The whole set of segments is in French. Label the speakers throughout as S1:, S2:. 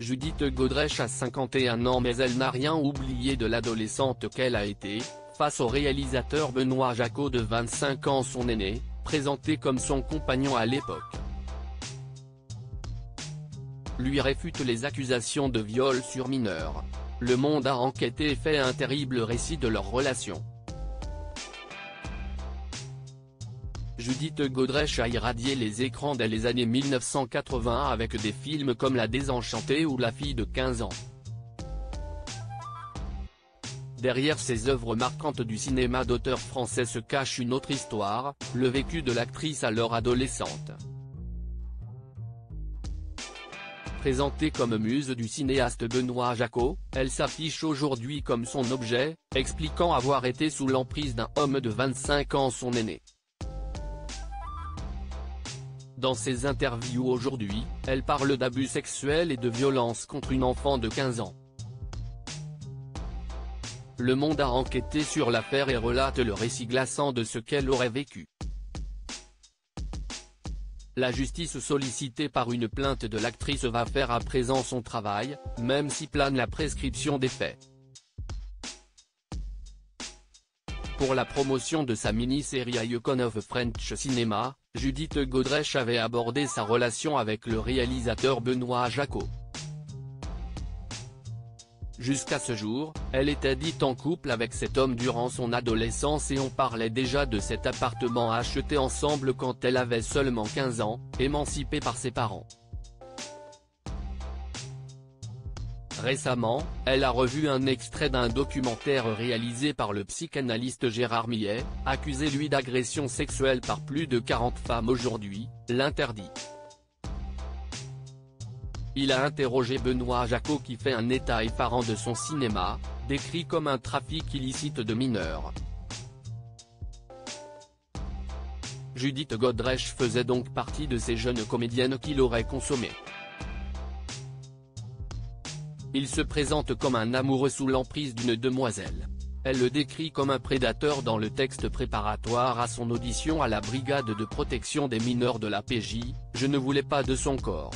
S1: Judith Godrèche a 51 ans mais elle n'a rien oublié de l'adolescente qu'elle a été, face au réalisateur Benoît Jacquot de 25 ans son aîné, présenté comme son compagnon à l'époque. Lui réfute les accusations de viol sur mineur. Le Monde a enquêté et fait un terrible récit de leur relation. Judith Godrèche a irradié les écrans dès les années 1980 avec des films comme La Désenchantée ou La fille de 15 ans. Derrière ces œuvres marquantes du cinéma d'auteur français se cache une autre histoire, le vécu de l'actrice alors adolescente. Présentée comme muse du cinéaste Benoît Jacquot, elle s'affiche aujourd'hui comme son objet, expliquant avoir été sous l'emprise d'un homme de 25 ans son aîné. Dans ses interviews aujourd'hui, elle parle d'abus sexuels et de violence contre une enfant de 15 ans. Le Monde a enquêté sur l'affaire et relate le récit glaçant de ce qu'elle aurait vécu. La justice sollicitée par une plainte de l'actrice va faire à présent son travail, même si plane la prescription des faits. Pour la promotion de sa mini-série Icon of French Cinema, Judith Godrèche avait abordé sa relation avec le réalisateur Benoît Jacquot. Jusqu'à ce jour, elle était dite en couple avec cet homme durant son adolescence et on parlait déjà de cet appartement acheté ensemble quand elle avait seulement 15 ans, émancipée par ses parents. Récemment, elle a revu un extrait d'un documentaire réalisé par le psychanalyste Gérard Millet, accusé lui d'agression sexuelle par plus de 40 femmes aujourd'hui, l'interdit. Il a interrogé Benoît Jacquot qui fait un état effarant de son cinéma, décrit comme un trafic illicite de mineurs. Judith Godrèche faisait donc partie de ces jeunes comédiennes qu'il aurait consommé. Il se présente comme un amoureux sous l'emprise d'une demoiselle. Elle le décrit comme un prédateur dans le texte préparatoire à son audition à la brigade de protection des mineurs de la PJ, « Je ne voulais pas de son corps.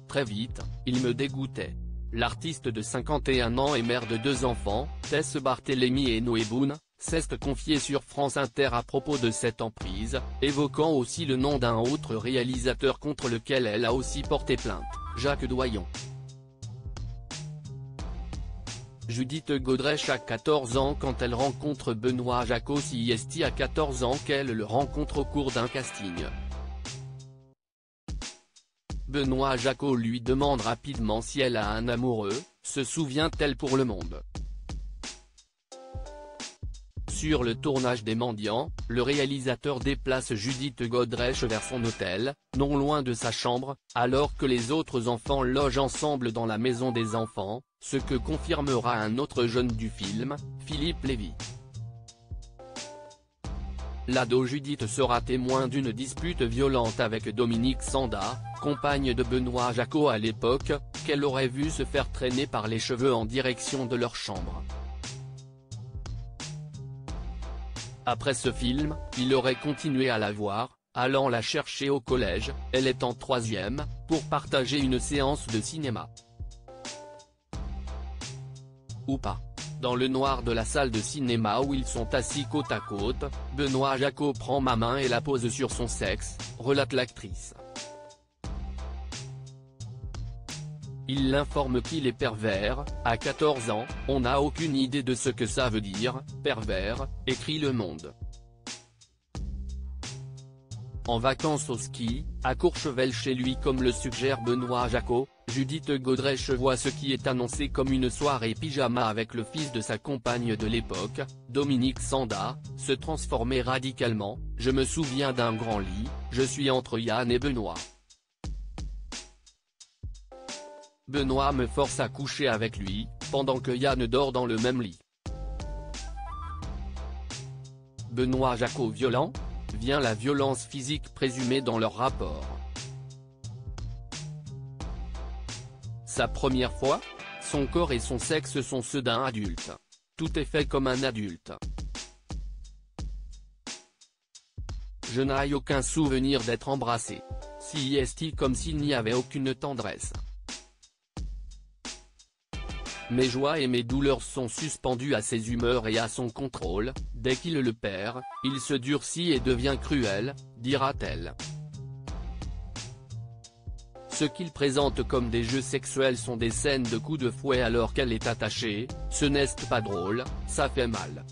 S1: Très vite, il me dégoûtait. » L'artiste de 51 ans et mère de 2 enfants, Tess Barthélémy et Noé Boone, s'est confiée sur France Inter à propos de cette emprise, évoquant aussi le nom d'un autre réalisateur contre lequel elle a aussi porté plainte, Jacques Doyon. Judith Godrèche a 14 ans quand elle rencontre Benoît Jacquot. C'est à 14 ans qu'elle le rencontre au cours d'un casting. Benoît Jacquot lui demande rapidement si elle a un amoureux, se souvient-elle pour Le Monde. Sur le tournage des Mendiants, le réalisateur déplace Judith Godrèche vers son hôtel, non loin de sa chambre, alors que les autres enfants logent ensemble dans la maison des enfants, ce que confirmera un autre jeune du film, Philippe Lévy. L'ado Judith sera témoin d'une dispute violente avec Dominique Sanda, compagne de Benoît Jacquot à l'époque, qu'elle aurait vu se faire traîner par les cheveux en direction de leur chambre. Après ce film, il aurait continué à la voir, allant la chercher au collège, elle est en 3e, pour partager une séance de cinéma. Ou pas. Dans le noir de la salle de cinéma où ils sont assis côte à côte, Benoît Jacquot prend ma main et la pose sur son sexe, relate l'actrice. Il l'informe qu'il est pervers. À 14 ans, on n'a aucune idée de ce que ça veut dire, pervers, écrit Le Monde. En vacances au ski, à Courchevel chez lui comme le suggère Benoît Jacquot, Judith Godrèche voit ce qui est annoncé comme une soirée pyjama avec le fils de sa compagne de l'époque, Dominique Sanda, se transformer radicalement. Je me souviens d'un grand lit, je suis entre Yann et Benoît. Benoît me force à coucher avec lui, pendant que Yann dort dans le même lit. Benoît Jacquot violent ? Vient la violence physique présumée dans leur rapport. Sa première fois ? Son corps et son sexe sont ceux d'un adulte. Tout est fait comme un adulte. Je n'ai aucun souvenir d'être embrassé. C'est comme s'il n'y avait aucune tendresse. Mes joies et mes douleurs sont suspendues à ses humeurs et à son contrôle, dès qu'il le perd, il se durcit et devient cruel, dira-t-elle. Ce qu'il présente comme des jeux sexuels sont des scènes de coups de fouet alors qu'elle est attachée, ce n'est pas drôle, ça fait mal.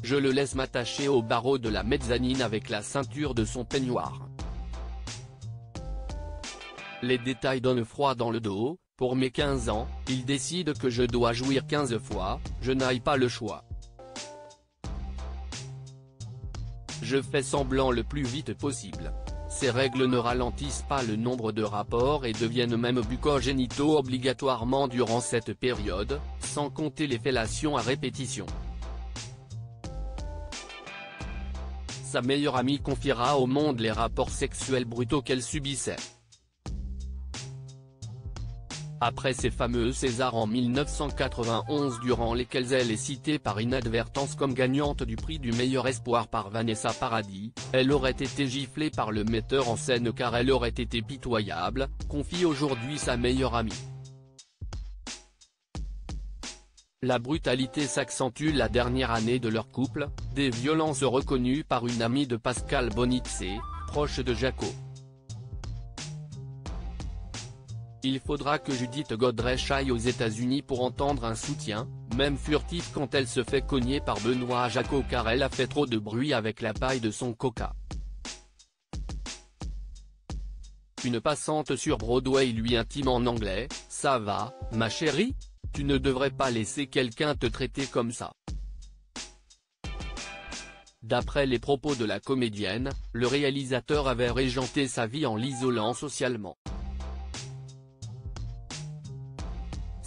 S1: Je le laisse m'attacher au barreau de la mezzanine avec la ceinture de son peignoir. Les détails donnent froid dans le dos, pour mes 15 ans, il décide que je dois jouir 15 fois, je n'ai pas le choix. Je fais semblant le plus vite possible. Ces règles ne ralentissent pas le nombre de rapports et deviennent même bucco-génitaux obligatoirement durant cette période, sans compter les fellations à répétition. Sa meilleure amie confiera au monde les rapports sexuels brutaux qu'elle subissait. Après ces fameux Césars en 1991 durant lesquels elle est citée par inadvertance comme gagnante du prix du meilleur espoir par Vanessa Paradis, elle aurait été giflée par le metteur en scène car elle aurait été pitoyable, confie aujourd'hui sa meilleure amie. La brutalité s'accentue la dernière année de leur couple, des violences reconnues par une amie de Pascal Bonizzi, proche de Jaco. Il faudra que Judith Godrèche aille aux États-Unis pour entendre un soutien, même furtif quand elle se fait cogner par Benoît Jacot car elle a fait trop de bruit avec la paille de son coca. Une passante sur Broadway lui intime en anglais, « Ça va, ma chérie ? Tu ne devrais pas laisser quelqu'un te traiter comme ça ». D'après les propos de la comédienne, le réalisateur avait régenté sa vie en l'isolant socialement.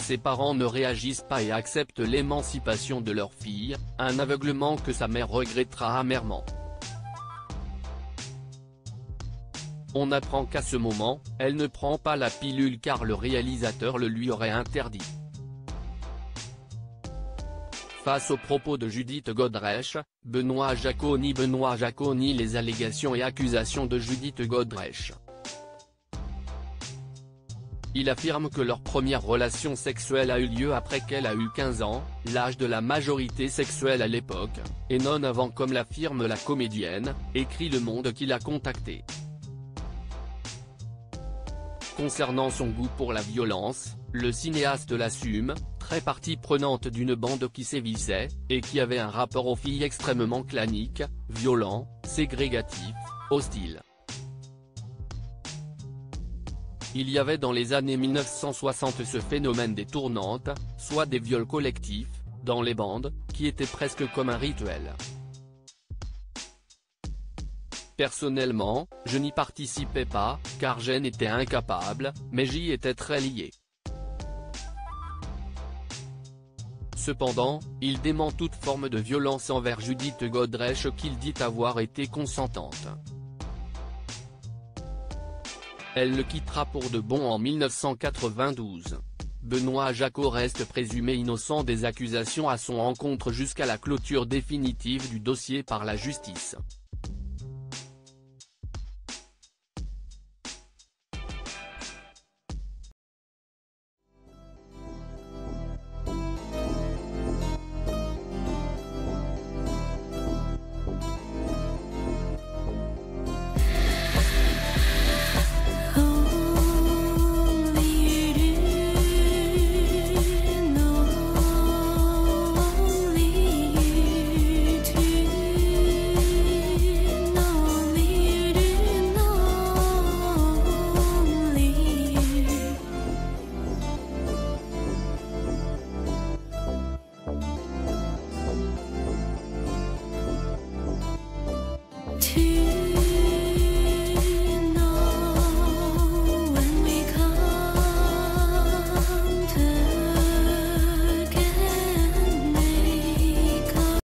S1: Ses parents ne réagissent pas et acceptent l'émancipation de leur fille, un aveuglement que sa mère regrettera amèrement. On apprend qu'à ce moment, elle ne prend pas la pilule car le réalisateur le lui aurait interdit. Face aux propos de Judith Godrèche, Benoît Jacot nie les allégations et accusations de Judith Godrèche. Il affirme que leur première relation sexuelle a eu lieu après qu'elle a eu 15 ans, l'âge de la majorité sexuelle à l'époque, et non avant comme l'affirme la comédienne, écrit Le Monde qui l'a contacté. Concernant son goût pour la violence, le cinéaste l'assume, très partie prenante d'une bande qui sévissait, et qui avait un rapport aux filles extrêmement clanique, violent, ségrégatif, hostile. Il y avait dans les années 1960 ce phénomène des tournantes, soit des viols collectifs, dans les bandes, qui était presque comme un rituel. Personnellement, je n'y participais pas, car j'en étais incapable, mais j'y étais très lié. Cependant, il dément toute forme de violence envers Judith Godrèche qu'il dit avoir été consentante. Elle le quittera pour de bon en 1992. Benoît Jacot reste présumé innocent des accusations à son encontre jusqu'à la clôture définitive du dossier par la justice.